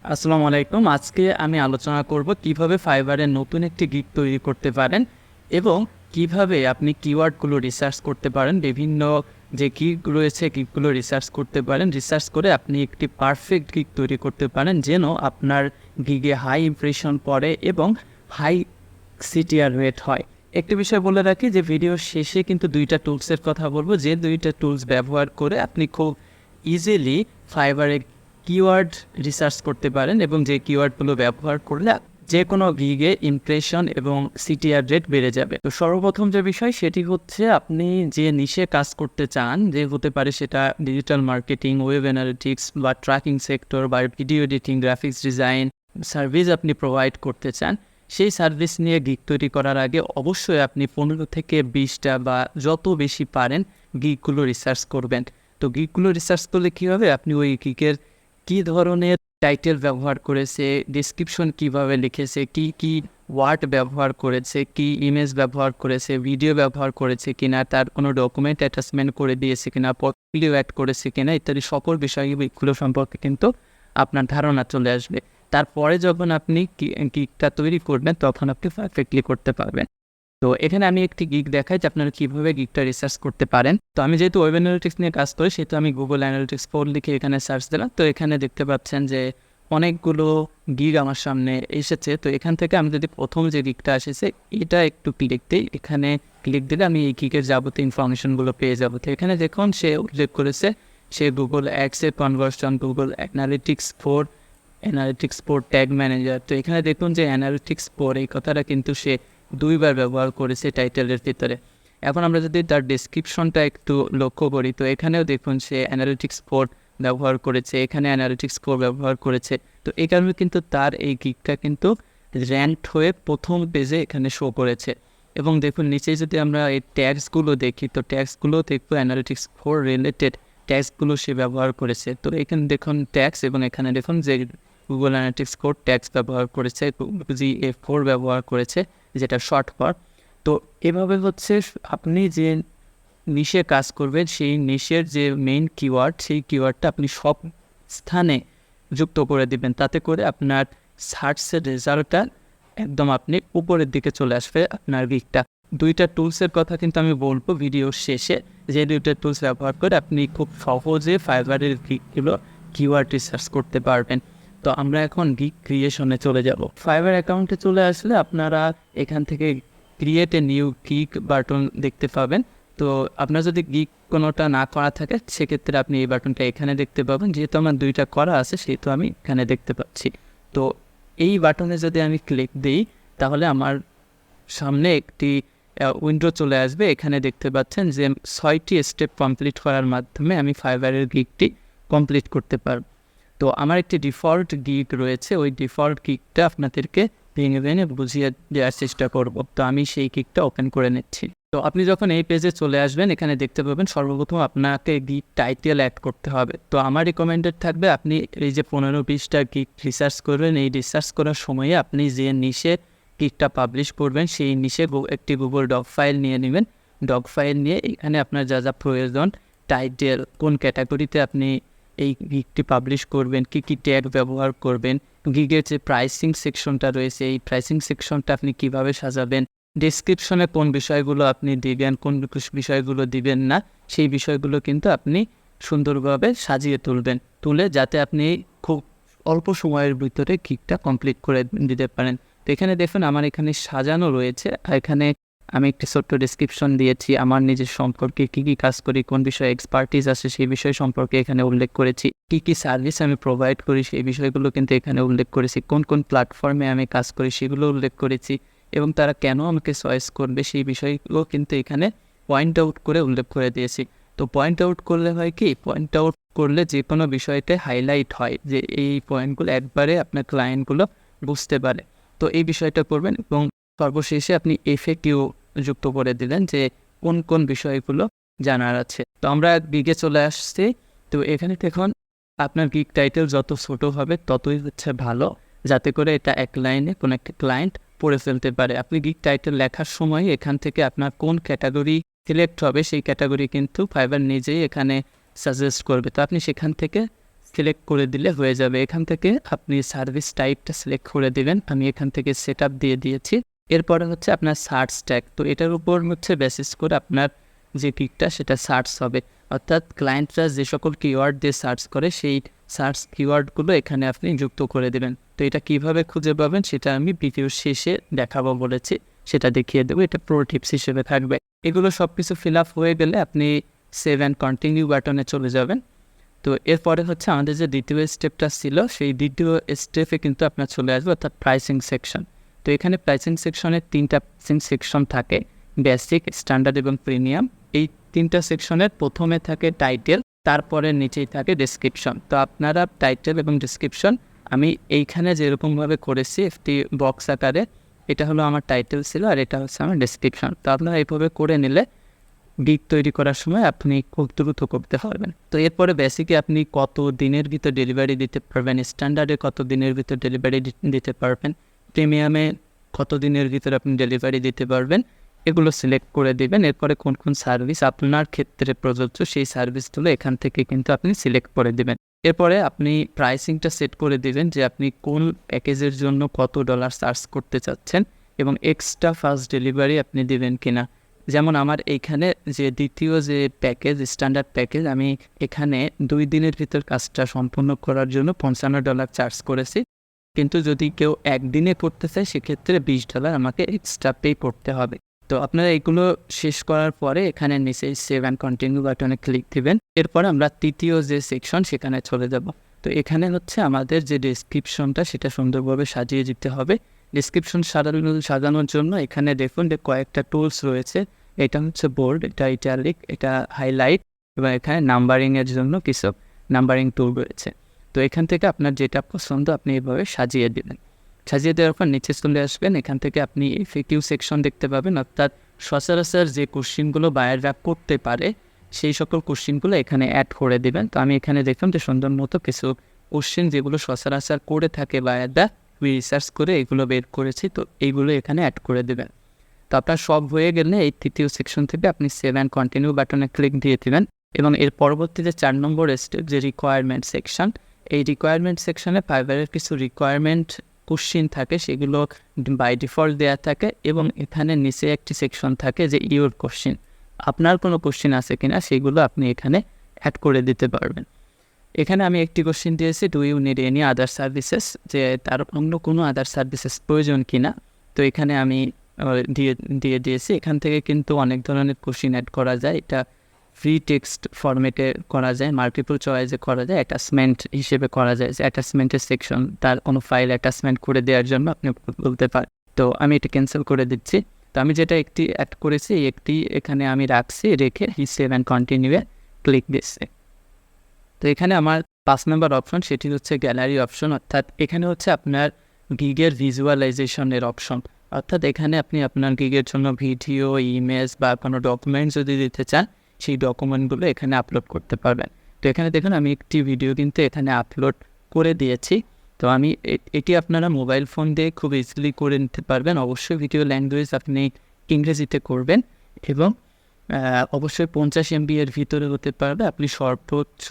আসসালামু আলাইকুম। আজকে আমি আলোচনা করব কিভাবে ফাইবারে নতুন একটি গিগ তৈরি করতে পারেন এবং কিভাবে আপনি কিওয়ার্ডগুলো রিসার্চ করতে পারেন। বিভিন্ন যে গিগ রয়েছে গিগগুলো রিসার্চ করতে পারেন। রিসার্চ করে আপনি একটি পারফেক্ট গিগ তৈরি করতে পারেন যেন আপনার গিগে হাই ইমপ্রেশন পড়ে এবং হাই সিটিআর রেট হয়। একটি বিষয় বলে রাখি যে ভিডিওর শেষে কিন্তু দুইটা টুলসের কথা বলবো, যে দুইটা টুলস ব্যবহার করে আপনি খুব ইজিলি ফাইবারে কিওয়ার্ড রিসার্চ করতে পারেন এবং যে কিওয়ার্ডগুলো ব্যবহার করলে যে কোনো গিগে ইমপ্রেশন এবং সিটিআর রেট বেড়ে যাবে। তো সর্বপ্রথম যে বিষয় সেটি হচ্ছে আপনি যে নিশে কাজ করতে চান, যে হতে পারে সেটা ডিজিটাল মার্কেটিং, ওয়েব অ্যানালিটিক্স বা ট্র্যাকিং সেক্টর বা video editing, graphics design service আপনি প্রোভাইড করতে চান। সেই সার্ভিস নিয়ে গিগ তৈরি করার আগে অবশ্যই আপনি 15 থেকে 20টা বা যত বেশি পারেন গিগগুলো রিসার্চ করবেন। তো গিগগুলো রিসার্চ করলে কী হবে, আপনি ওই গিগের কী ধরনের টাইটেল ব্যবহার করেছে, ডিসক্রিপশন কিভাবে লিখেছে, কি ওয়ার্ড ব্যবহার করেছে, কি ইমেজ ব্যবহার করেছে, ভিডিও ব্যবহার করেছে কিনা, তার কোনো ডকুমেন্ট অ্যাটাচমেন্ট করে দিয়েছে কিনা, পোর্টফোলিও অ্যাড করেছে কিনা ইত্যাদি সকল বিষয়গুলো সম্পর্কে কিন্তু আপনার ধারণা চলে আসবে। তারপরে যখন আপনি গিগটা তৈরি করবেন তখন আপনি পারফেক্টলি করতে পারবেন। তো এখানে আমি একটি গিগ দেখাই যে আপনারা কীভাবে গিগটা রিসার্চ করতে পারেন। তো আমি যেহেতু ওয়েব অ্যানালিটিক্স নিয়ে কাজ করি সেহেতু আমি গুগল অ্যানালিটিক্স 4 লিখে এখানে সার্চ দিলাম। তো এখানে দেখতে পাচ্ছেন যে অনেকগুলো গিগ আমার সামনে এসেছে। তো এখান থেকে আমি যদি প্রথম যে গিগটা এসেছে এটা একটু ক্লিক দিই, এখানে ক্লিক দিলে আমি এই গিগের যাবতীয় ইনফরমেশনগুলো পেয়ে যাবো। তো এখানে দেখুন সে উল্লেখ করেছে সে গুগল অ্যাডসের conversion, Google analytics 4 tag manager. তো এখানে দেখুন যে অ্যানালিটিক্স 4 এই কথাটা কিন্তু সে 2বার ব্যবহার করেছে টাইটেলের ভিতরে। এখন আমরা যদি তার ডেসক্রিপশনটা একটু লক্ষ্য করি তো এখানেও দেখুন সে অ্যানালিটিক্স 4 ব্যবহার করেছে, এখানে অ্যানালিটিক্স 4 ব্যবহার করেছে। তো এই কারণে কিন্তু তার এই গিগটা কিন্তু র্যাঙ্কড হয়ে প্রথম পেজে এখানে শো করেছে। এবং দেখুন নিচে যদি আমরা এই ট্যাগসগুলো দেখি তো ট্যাগসগুলো দেখবো অ্যানালিটিক্স 4 রিলেটেড ট্যাগসগুলো সে ব্যবহার করেছে। তো এখানে দেখুন ট্যাগস এবং এখানে দেখুন যে গুগল অ্যানালিটিক্স 4 ট্যাগস ব্যবহার করেছে, GA4 ব্যবহার করেছে যেটা শর্ট ফর। তো এভাবে হচ্ছে আপনি যে নিশে কাজ করবেন সেই নিশের যে মেইন কিওয়ার্ড সেই কিওয়ার্ডটা আপনি সব স্থানে যুক্ত করে দিবেন, তাতে করে আপনার সার্চের রেজাল্টটা একদম আপনি উপরের দিকে চলে আসবে আপনার গিগটা। দুইটা টুলসের কথা কিন্তু আমি বলবো ভিডিওর শেষে, যে দুইটা টুলস ব্যবহার করে আপনি খুব সহজে ফাইবারের গিগগুলো কিওয়ার্ড রিসার্চ করতে পারবেন। তো আমরা এখন গিগ ক্রিয়েশনে চলে যাব। ফাইবার অ্যাকাউন্টে চলে আসলে আপনারা এখান থেকে create a new gig button দেখতে পাবেন। তো আপনার যদি গিগ কোনোটা না করা থাকে সেক্ষেত্রে আপনি এই বাটনটা এখানে দেখতে পাবেন। যেহেতু আমার দুইটা করা আছে সেহেতু আমি এখানে দেখতে পাচ্ছি। তো এই বাটনে যদি আমি ক্লিক দিই তাহলে আমার সামনে একটি উইন্ডো চলে আসবে। এখানে দেখতে পাচ্ছেন যে 6টি স্টেপ কমপ্লিট করার মাধ্যমে আমি ফাইবারের গিগটি কমপ্লিট করতে পারব। তো আমার একটি ডিফল্ট গিগ রয়েছে, ওই ডিফল্ট গিগটা আপনাদেরকে ভেঙে বুঝিয়ে দেওয়ার চেষ্টা করব। তো আমি সেই গিগটা ওপেন করে নিচ্ছি। তো আপনি যখন এই পেজে চলে আসবেন এখানে দেখতে পাবেন সর্বপ্রথম আপনাকে গিগ টাইটেল অ্যাড করতে হবে। তো আমার রিকমেন্ডেড থাকবে আপনি এই যে 15-20টা গিগ রিসার্চ করবেন, এই রিসার্চ করার সময়ে আপনি যে নিশে গিগটা পাবলিশ করবেন সেই নিশে একটি গুগল ডক ফাইল নিয়ে নেবেন। ডক ফাইল নিয়ে এখানে আপনার যা যা প্রয়োজন, টাইটেল, কোন ক্যাটাগরিতে আপনি এই গিগটি পাবলিশ করবেন, কী ট্যাগ ব্যবহার করবেন, গিগের যে প্রাইসিং সেকশনটা রয়েছে এই প্রাইসিং সেকশনটা আপনি কিভাবে সাজাবেন, ডেসক্রিপশনে কোন বিষয়গুলো আপনি দিবেন, কোন বিষয়গুলো দিবেন না, সেই বিষয়গুলো কিন্তু আপনি সুন্দরভাবে সাজিয়ে তুলে যাতে আপনি খুব অল্প সময়ের ভিতরে গিগটা কমপ্লিট করে দিতে পারেন। তো এখানে দেখুন আমার এখানে সাজানো রয়েছে, এখানে আমি একটি ছোট্ট ডেসক্রিপশন দিয়েছি, আমার নিজের সম্পর্কে কী কাজ করি, কোন বিষয়ে এক্সপার্টিস আছে সেই বিষয় সম্পর্কে এখানে উল্লেখ করেছি, কী সার্ভিস আমি প্রোভাইড করি সেই বিষয়গুলো কিন্তু এখানে উল্লেখ করেছি, কোন প্ল্যাটফর্মে আমি কাজ করি সেগুলো উল্লেখ করেছি এবং তারা কেন আমাকে চয়েস করবে সেই বিষয়গুলো কিন্তু এখানে পয়েন্ট আউট করে উল্লেখ করে দিয়েছি। তো পয়েন্ট আউট করলে হয় কি, পয়েন্ট আউট করলে যে কোনো বিষয়তে হাইলাইট হয় যে এই পয়েন্টগুলো একবারে আপনার ক্লায়েন্টগুলো বুঝতে পারে। তো এই বিষয়টা করবেন এবং সর্বশেষে আপনি FAQ যুক্ত করে দিলেন যে কোন বিষয়গুলো জানার আছে। তো আমরা গিগে চলে আসছি। তো এখানে দেখুন আপনার গিগ টাইটেল যত ছোটো হবে ততই হচ্ছে ভালো, যাতে করে এটা এক লাইনে কোনো একটা ক্লায়েন্ট পড়ে ফেলতে পারে। আপনি গিগ টাইটেল লেখার সময় এখান থেকে আপনার কোন ক্যাটাগরি সিলেক্ট হবে সেই ক্যাটাগরি কিন্তু ফাইবার নিজেই এখানে সাজেস্ট করবে। তো আপনি সেখান থেকে সিলেক্ট করে দিলে হয়ে যাবে। এখান থেকে আপনি সার্ভিস টাইপটা সিলেক্ট করে দিবেন। আমি এখান থেকে সেট আপ দিয়ে দিয়েছি। এরপরে হচ্ছে আপনার সার্চ ট্যাগ, তো এটার উপর হচ্ছে বেসিস করে আপনার যে গিগটা সেটা সার্চ হবে, অর্থাৎ ক্লায়েন্টরা যে সকল কিওয়ার্ড দিয়ে সার্চ করে সেই সার্চ কিওয়ার্ডগুলো এখানে আপনি যুক্ত করে দেবেন। তো এটা কিভাবে খুঁজে পাবেন সেটা আমি ভিডিওর শেষে দেখাবো বলেছি, সেটা দেখিয়ে দেবো, এটা প্রো টিপস হিসেবে থাকবে। এগুলো সব কিছু ফিল আপ হয়ে গেলে আপনি সেভ অ্যান্ড কন্টিনিউ বাটনে চলে যাবেন। তো এরপরে হচ্ছে আমাদের যে দ্বিতীয় স্টেপটা ছিল সেই দ্বিতীয় স্টেপে কিন্তু আপনার চলে আসবে, অর্থাৎ প্রাইসিং সেকশন। তো এখানে প্রাইসিং সেকশনের 3টা প্রাইসিং সেকশন থাকে, বেসিক, স্ট্যান্ডার্ড এবং প্রিমিয়াম। এই 3টা সেকশনের প্রথমে থাকে টাইটেল, তারপরে নিচেই থাকে ডেসক্রিপশন। তো আপনারা টাইটেল এবং ডেসক্রিপশন আমি এইখানে যেরকমভাবে করেছি একটি বক্স আকারে, এটা হলো আমার টাইটেল ছিল আর এটা হচ্ছে আমার ডেসক্রিপশন। তো আপনারা এইভাবে করে নিলে গিগ তৈরি করার সময় আপনি খুব দ্রুত করতে পারবেন। তো এরপরে বেসিকে আপনি কত দিনের ভিতর ডেলিভারি দিতে পারবেন, স্ট্যান্ডার্ডে কত দিনের ভিতর ডেলিভারি দিতে পারবেন, প্রিমিয়ামে কত দিনের ভিতর আপনি ডেলিভারি দিতে পারবেন, এগুলো সিলেক্ট করে দিবেন। এরপরে কোন কোন সার্ভিস আপনার ক্ষেত্রে প্রযোজ্য সেই সার্ভিসগুলো এখান থেকে কিন্তু আপনি সিলেক্ট করে দিবেন। এরপরে আপনি প্রাইসিংটা সেট করে দিবেন যে আপনি কোন প্যাকেজের জন্য কত ডলার চার্জ করতে চাচ্ছেন এবং এক্সট্রা ফাস্ট ডেলিভারি আপনি দিবেন কিনা। যেমন আমার এইখানে যে দ্বিতীয় যে প্যাকেজ, স্ট্যান্ডার্ড প্যাকেজ, আমি এখানে 2 দিনের ভিতর কাজটা সম্পূর্ণ করার জন্য $55 চার্জ করেছি। কিন্তু যদি কেউ একদিনে করতে চায় সেক্ষেত্রে $20 আমাকে এক্সট্রা পে করতে হবে। তো আপনারা এগুলো শেষ করার পরে এখানে নিচে সেভ অ্যান্ড কন্টিনিউ বাটনে ক্লিক দিবেন। এরপর আমরা তৃতীয় যে সেকশন সেখানে চলে যাব। তো এখানে হচ্ছে আমাদের যে ডেসক্রিপশনটা সেটা সুন্দরভাবে সাজিয়ে দিতে হবে। ডেসক্রিপশন সাজানোর জন্য এখানে দেখুন যে কয়েকটা টুলস রয়েছে। এটা হচ্ছে বোল্ড, এটা ইটালিক, এটা হাইলাইট এবং এখানে নাম্বারিংয়ের জন্য কিছু নাম্বারিং টুল রয়েছে। তো এখান থেকে আপনার যেটা পছন্দ আপনি এভাবে সাজিয়ে দেবেন। সাজিয়ে দেওয়ার পর নিচে চলে আসবেন, এখান থেকে আপনি এফএকিউ সেকশন দেখতে পাবেন, অর্থাৎ সচরাচর যে কোশ্চিনগুলো বায়াররা করতে পারে সেই সকল কোশ্চিনগুলো এখানে অ্যাড করে দেবেন। তো আমি এখানে দেখলাম যে সুন্দর মতো কিছু কোশ্চিন যেগুলো সচরাচর করে থাকে বায়াররা, আমি রিসার্চ করে এগুলো বের করেছি, তো এইগুলো এখানে অ্যাড করে দেবেন। তো আপনার সব হয়ে গেলে এই তৃতীয় সেকশন থেকে আপনি সেভ অ্যান্ড কন্টিনিউ বাটনে ক্লিক দিয়ে দেবেন এবং এর পরবর্তীতে 4 নম্বর স্টেপ যে রিকোয়ারমেন্ট সেকশন, এই রিকোয়ারমেন্ট সেকশনে ফাইবারের কিছু রিকোয়ারমেন্ট কোশ্চিন থাকে, সেগুলো বাই ডিফল্ট দেওয়া থাকে এবং এখানে নিচে একটি সেকশন থাকে যে ইউর কোশ্চিন, আপনার কোনো কোশ্চিন আছে কিনা সেগুলো আপনি এখানে অ্যাড করে দিতে পারবেন। এখানে আমি একটি কোশ্চিন দিয়েছি, do you need any other services, যে তার অন্য কোনো আদার সার্ভিসেস প্রয়োজন কিনা। তো এখানে আমি দিয়ে দিয়েছি। এখান থেকে কিন্তু অনেক ধরনের কোশ্চিন অ্যাড করা যায়, এটা ফ্রি টেক্সট ফরম্যাটে করা যায়, মাল্টিপল চয়েসে করা যায়, অ্যাটাচমেন্ট হিসেবে করা যায়, যে অ্যাটাচমেন্টের সেকশন তার কোনো ফাইল অ্যাটাচমেন্ট করে দেওয়ার জন্য আপনি বলতে পারেন। তো আমি এটা ক্যান্সেল করে দিচ্ছি। তো আমি যেটা একটি অ্যাড করেছি একটি এখানে আমি রাখছি, রেখে সেভ অ্যান্ড কন্টিনিউয়ে ক্লিক দিচ্ছি। তো এখানে আমার 5 নম্বর অপশন সেটি হচ্ছে গ্যালারি অপশন, অর্থাৎ এখানে হচ্ছে আপনার গিগের ভিজুয়ালাইজেশনের অপশন, অর্থাৎ এখানে আপনি আপনার গিগের জন্য ভিডিও, ইমেজ বা কোনো ডকুমেন্ট যদি দিতে চান সেই ডকুমেন্টগুলো এখানে আপলোড করতে পারবেন। তো এখানে দেখুন আমি একটি ভিডিও কিন্তু এখানে আপলোড করে দিয়েছি। তো আমি এটি আপনারা মোবাইল ফোন দিয়ে খুব ইজিলি করে নিতে পারবেন। অবশ্যই ভিডিও ল্যাঙ্গুয়েজ আপনি ইংরেজিতে করবেন এবং অবশ্যই 50 MB এর ভিতরে হতে পারবে। আপনি সর্বোচ্চ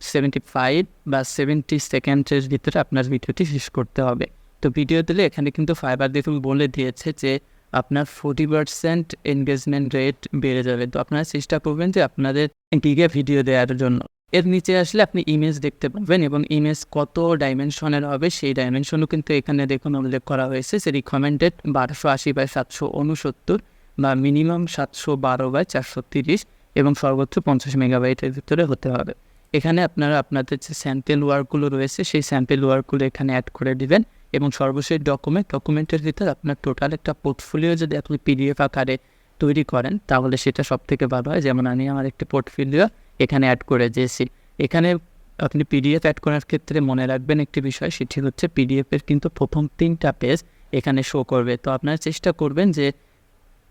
75 বা 70 সেকেন্ডের ভিতরে আপনার ভিডিওটি শেষ করতে হবে। তো ভিডিও দিলে এখানে কিন্তু ফাইবার দেখুন বলে দিয়েছে যে আপনার 40% এনগেজমেন্ট রেট বেড়ে যাবে। তো আপনারা চেষ্টা করবেন যে আপনাদের গিগে ভিডিও দেওয়ার জন্য। এর নিচে আসলে আপনি ইমেজ দেখতে পাবেন এবং ইমেজ কত ডাইমেনশনের হবে সেই ডাইমেনশনও কিন্তু এখানে দেখুন উল্লেখ করা হয়েছে, যে রিকমেন্ডেড 1280x769 বা মিনিমাম 712x430 এবং সর্বোচ্চ 50 মেগাবাইটের ভিতরে হতে হবে। এখানে আপনারা আপনাদের যে স্যাম্পেল ওয়ার্কগুলো রয়েছে সেই স্যাম্পেল ওয়ার্কগুলো এখানে অ্যাড করে দিবেন এবং সর্বশেষ ডকুমেন্টের ভিতর আপনার টোটাল একটা পোর্টফোলিও যদি আপনি PDF আকারে তৈরি করেন তাহলে সেটা সবথেকে ভালো হয়। যেমন আমি আমার একটি পোর্টফোলিও এখানে অ্যাড করে দিয়েছি। এখানে আপনি PDF অ্যাড করার ক্ষেত্রে মনে রাখবেন একটি বিষয়, সেটি হচ্ছে PDFের কিন্তু প্রথম 3টা পেজ এখানে শো করবে। তো আপনারা চেষ্টা করবেন যে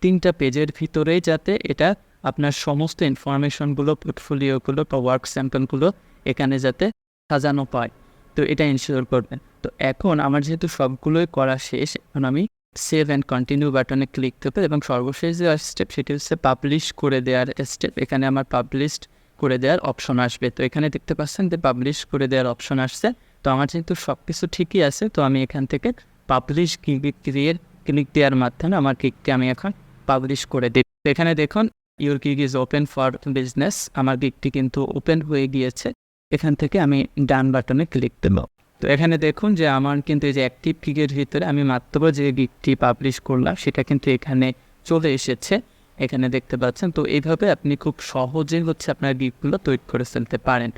3টা পেজের ভিতরেই যাতে এটা আপনার সমস্ত ইনফরমেশনগুলো, পোর্টফোলিওগুলো বা ওয়ার্ক স্যাম্পলগুলো এখানে যাতে সাজানো পায়, তো এটা ইনশিওর করবেন। তো এখন আমার যেহেতু সবগুলোই করা শেষ, এখন আমি সেভ অ্যান্ড কন্টিনিউ বাটনে ক্লিক দেবো এবং সর্বশেষ যে স্টেপ সেটি হচ্ছে পাবলিশ করে দেওয়ার স্টেপ। এখানে আমার পাবলিশড করে দেওয়ার অপশন আসবে। তো এখানে দেখতে পাচ্ছেন যে পাবলিশ করে দেওয়ার অপশন আসছে। তো আমার যেহেতু সব কিছু ঠিকই আছে, তো আমি এখান থেকে পাবলিশ ক্লিক দেওয়ার মাধ্যমে আমার গিগটি আমি এখন পাবলিশ করে দিই। তো এখানে দেখুন your gig is open for business, আমার গিগটি কিন্তু ওপেন হয়ে গিয়েছে। এখান থেকে আমি ডান বাটনে ক্লিক দেব। তো এখানে দেখুন যে আমার কিন্তু এই যে অ্যাক্টিভ গিগের ভিতরে আমি মাত্র যে গিগটি পাবলিশ করলাম সেটা কিন্তু এখানে চলে এসেছে, এখানে দেখতে পাচ্ছেন। তো এইভাবে আপনি খুব সহজে আপনার গিগগুলো তৈরি করে ফেলতে পারেন।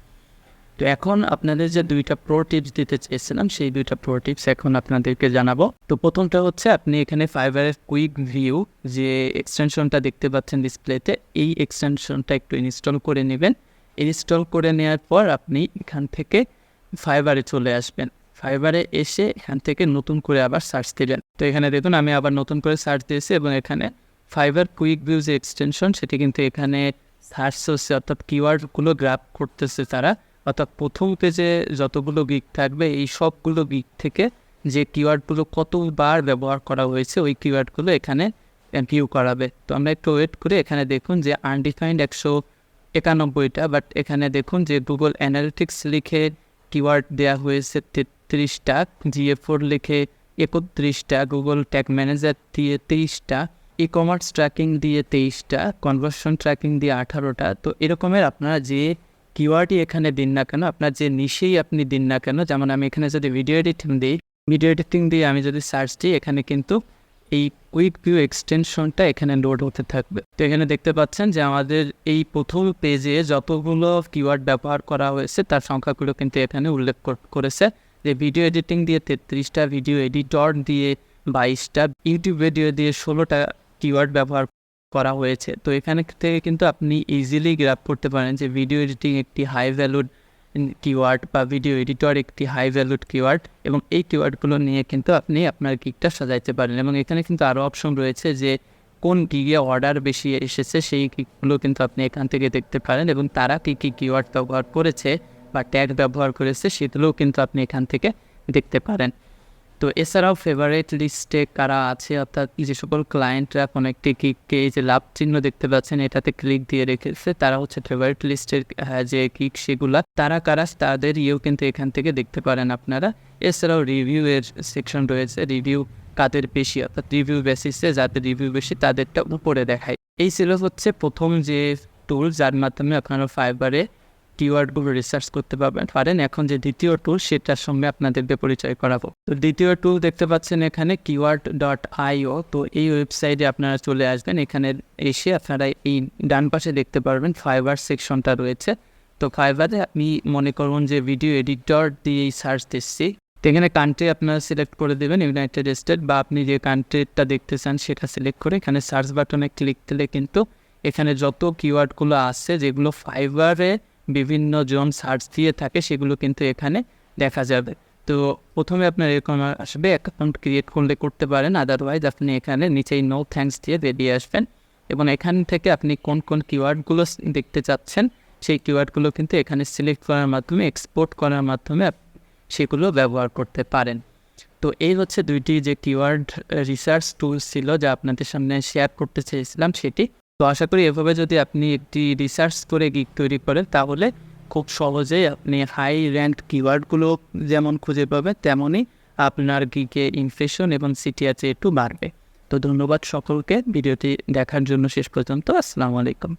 তো এখন আপনাদের যে 2টা প্রো টিপস দিতে চেয়েছিলাম সেই 2টা প্রো টিপস এখন আপনাদেরকে জানাবো। তো প্রথমটা হচ্ছে আপনি এখানে ফাইবারের কুইক ভিউ যে এক্সটেনশনটা দেখতে পাচ্ছেন ডিসপ্লেতে, এই এক্সটেনশনটা একটু ইনস্টল করে নেবেন। ইনস্টল করে নেওয়ার পর আপনি এখান থেকে ফাইবারে চলে আসবেন। ফাইবারে এসে এখান থেকে নতুন করে আবার সার্চ দিবেন। তো এখানে দেখুন আমি আবার নতুন করে সার্চ দিয়েছি এবং এখানে ফাইবার কুইক ভিউ যে এক্সটেনশন সেটি কিন্তু এখানে সার্চ হচ্ছে, অর্থাৎ কিওয়ার্ডগুলো গ্র্যাব করতেছে তারা। অর্থাৎ প্রথম পেজে যতগুলো গিগ থাকবে এই সবগুলো গিগ থেকে যে কিওয়ার্ডগুলো কতবার ব্যবহার করা হয়েছে ওই কিওয়ার্ডগুলো এখানে ভিউ করাবে। তো আমরা একটু ওয়েট করে এখানে দেখুন যে আনডিফাইন্ড 191টা, বাট এখানে দেখুন যে গুগল অ্যানালিটিক্স লিখে কিওয়ার্ড দেওয়া হয়েছে 33টা, GA4 লিখে 31টা, গুগল ট্যাগ ম্যানেজার দিয়ে 23টা, ই কমার্স ট্র্যাকিং দিয়ে 23টা, কনভার্সন ট্র্যাকিং দিয়ে 18টা। তো এরকমের আপনারা যে কিওয়ার্ডই এখানে দিন না কেন, আপনার যে নিশেই আপনি দিন না কেন, যেমন আমি এখানে যদি ভিডিও এডিটিং দিয়ে আমি যদি সার্চ দিই এখানে কিন্তু এই কুইক ভিউ এক্সটেনশনটা এখানে লোড হতে থাকবে। তো এখানে দেখতে পাচ্ছেন যে আমাদের এই প্রথম পেজে যতগুলো কিওয়ার্ড ব্যবহার করা হয়েছে তার সংখ্যাগুলো কিন্তু এখানে উল্লেখ করেছে যে ভিডিও এডিটিং দিয়ে 33টা, ভিডিও এডিটর দিয়ে 22টা, ইউটিউব ভিডিও দিয়ে 16টা কিওয়ার্ড ব্যবহার করা হয়েছে। তো এখানে থেকে কিন্তু আপনি ইজিলি গ্র্যাব করতে পারেন যে ভিডিও এডিটিং একটি হাই ভ্যালুড কিওয়ার্ড বা ভিডিও এডিটর একটি হাই ভ্যালুড কিওয়ার্ড, এবং এই কিওয়ার্ডগুলো নিয়ে কিন্তু আপনি আপনার গিগটা সাজাইতে পারেন। এবং এখানে কিন্তু আরও অপশন রয়েছে যে কোন গিগে অর্ডার বেশি এসেছে সেই গিগগুলো কিন্তু আপনি এখান থেকে দেখতে পারেন, এবং তারা কী কী কিওয়ার্ড ব্যবহার করেছে বা ট্যাগ ব্যবহার করেছে সেগুলোও কিন্তু আপনি এখান থেকে দেখতে পারেন। তো এছাড়াও ফেভারিট লিস্টে কারা আছে, অর্থাৎ যে সকল ক্লায়েন্টরা কোনো একটি গিগকে এই যে লাভ চিহ্ন দেখতে পাচ্ছেন এটাতে ক্লিক দিয়ে রেখেছে, তারা হচ্ছে ফেভারিট লিস্টের যে গিগ সেগুলা, তারা কারা তাদের কিন্তু এখান থেকে দেখতে পারেন আপনারা। এছাড়াও রিভিউ এর সেকশন রয়েছে, রিভিউ কাদের বেশি, অর্থাৎ রিভিউ বেসিসে যাদের রিভিউ বেশি তাদেরটা উপরে দেখায়। এই ছিল হচ্ছে প্রথম যে টুল যার মাধ্যমে আপনারা ফাইবারে কিওয়ার্ডগুলো রিসার্চ করতে পারেন। এখন যে দ্বিতীয় টুল সেটার সঙ্গে আপনাদেরকে পরিচয় করাবো। তো দ্বিতীয় টুল দেখতে পাচ্ছেন এখানে keyword.io। তো এই ওয়েবসাইটে আপনারা চলে আসবেন, এখানে এসে আপনারা এই ডান পাশে দেখতে পারবেন ফাইবার সেকশনটা রয়েছে। তো ফাইবারে আপনি মনে করুন যে ভিডিও এডিটর দিয়ে সার্চ দিচ্ছি, তো এখানে কান্ট্রি আপনারা সিলেক্ট করে দেবেন ইউনাইটেড স্টেট, বা আপনি যে কান্ট্রিটা দেখতে চান সেটা সিলেক্ট করে এখানে সার্চ বাটনে ক্লিক দিলে কিন্তু এখানে যত কিওয়ার্ডগুলো আছে যেগুলো ফাইবারে বিভিন্ন জন সার্চ দিয়ে থাকে সেগুলো কিন্তু এখানে দেখা যাবে। তো প্রথমে আপনার এরকম আসবে, অ্যাকাউন্ট ক্রিয়েট করলে করতে পারেন, আদারওয়াইজ আপনি এখানে নিচেই নো থ্যাঙ্কস দিয়ে বেরিয়ে আসবেন, এবং এখান থেকে আপনি কোন কোন কিওয়ার্ডগুলো দেখতে চাচ্ছেন সেই কিওয়ার্ডগুলো কিন্তু এখানে সিলেক্ট করার মাধ্যমে, এক্সপোর্ট করার মাধ্যমে সেগুলো ব্যবহার করতে পারেন। তো এই হচ্ছে দুইটি যে কিওয়ার্ড রিসার্চ টুলস ছিল যা আপনাদের সামনে শেয়ার করতে চেয়েছিলাম সেটি। তো আশা করি এভাবে যদি আপনি একটি রিসার্চ করে গিগ তৈরি করেন তাহলে খুব সহজেই আপনি হাই র্যাঙ্ক কিওয়ার্ডগুলো যেমন খুঁজে পাবেন তেমনই আপনার গিগে ইমপ্রেশন এবং সিটিআর একটু বাড়বে। তো ধন্যবাদ সকলকে ভিডিওটি দেখার জন্য শেষ পর্যন্ত। আসসালামু আলাইকুম।